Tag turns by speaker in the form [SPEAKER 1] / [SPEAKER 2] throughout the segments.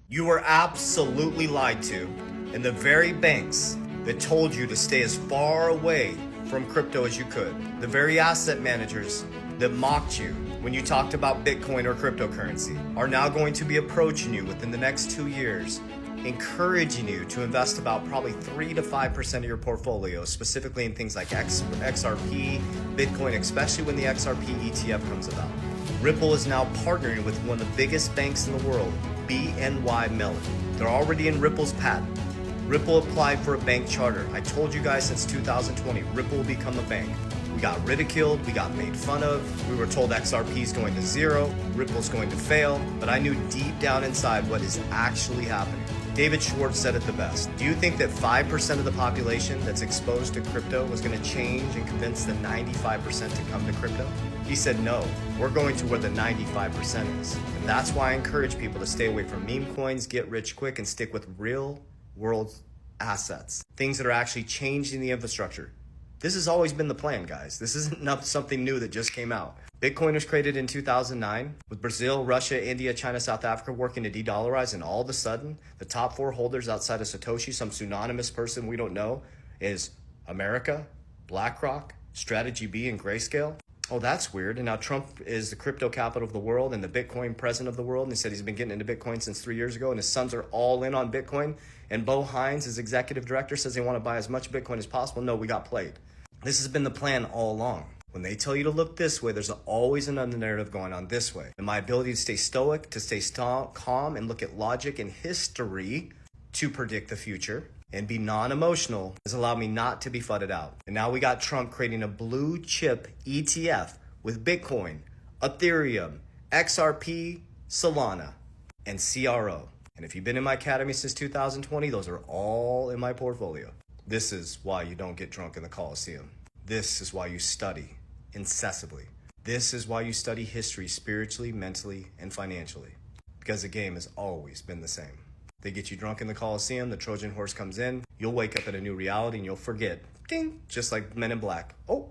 [SPEAKER 1] You were absolutely lied to, and the very banks that told you to stay as far away from crypto as you could, the very asset managers that mocked you when you talked about Bitcoin or cryptocurrency, are now going to be approaching you within the next 2 years, encouraging you to invest about probably 3 to 5% of your portfolio, specifically in things like XRP, Bitcoin, especially when the XRP ETF comes about. Ripple is now partnering with one of the biggest banks in the world, BNY Mellon. They're already in Ripple's patent. Ripple applied for a bank charter. I told you guys since 2020, Ripple will become a bank. We got ridiculed, we got made fun of, we were told XRP is going to zero, Ripple's going to fail, but I knew deep down inside what is actually happening. David Schwartz said it the best. Do you think that 5% of the population that's exposed to crypto was going to change and convince the 95% to come to crypto? He said, no, we're going to where the 95% is. And that's why I encourage people to stay away from meme coins, get rich quick, and stick with real world assets. Things that are actually changing the infrastructure. This has always been the plan, guys. This isn't something new that just came out. Bitcoin was created in 2009 with Brazil, Russia, India, China, South Africa working to de-dollarize, and all of a sudden, the top 4 holders outside of Satoshi, some pseudonymous person we don't know, is America, BlackRock, Strategy B, and Grayscale. Oh, that's weird. And now Trump is the crypto capital of the world and the Bitcoin president of the world. And he said he's been getting into Bitcoin since 3 years ago, and his sons are all in on Bitcoin. And Bo Hines, his executive director, says they want to buy as much Bitcoin as possible. No, we got played. This has been the plan all along. When they tell you to look this way, there's always another narrative going on this way. And my ability to stay stoic, to stay calm, and look at logic and history to predict the future and be non-emotional has allowed me not to be fudded out. And now we got Trump creating a blue chip ETF with Bitcoin, Ethereum, XRP, Solana, and CRO. And if you've been in my academy since 2020, those are all in my portfolio. This is why you don't get drunk in the Coliseum. This is why you study incessantly. This is why you study history spiritually, mentally, and financially. Because the game has always been the same. They get you drunk in the Coliseum, the Trojan horse comes in, you'll wake up in a new reality and you'll forget. Ding! Just like Men in Black. Oh!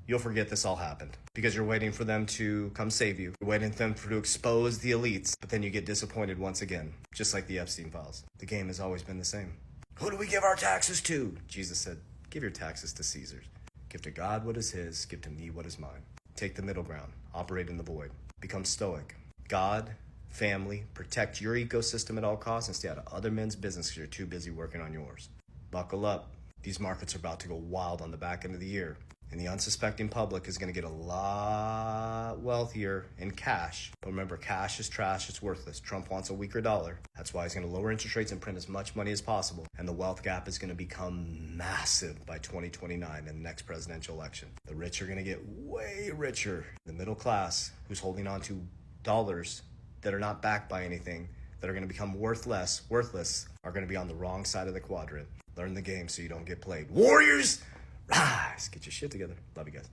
[SPEAKER 1] You'll forget this all happened. Because you're waiting for them to come save you. You're waiting for them to expose the elites. But then you get disappointed once again. Just like the Epstein files. The game has always been the same. Who do we give our taxes to? Jesus said, give your taxes to Caesar. Give to God what is his, give to me what is mine. Take the middle ground, operate in the void. Become stoic. God, family, protect your ecosystem at all costs and stay out of other men's business because you're too busy working on yours. Buckle up. These markets are about to go wild on the back end of the year. And the unsuspecting public is going to get a lot wealthier in cash. But remember, cash is trash, it's worthless. Trump wants a weaker dollar. That's why he's going to lower interest rates and print as much money as possible. And the wealth gap is going to become massive by 2029 in the next presidential election. The rich are going to get way richer. The middle class, who's holding on to dollars that are not backed by anything, that are going to become worthless, are going to be on the wrong side of the quadrant. Learn the game so you don't get played. Warriors! Rise! Get your shit together. Love you guys.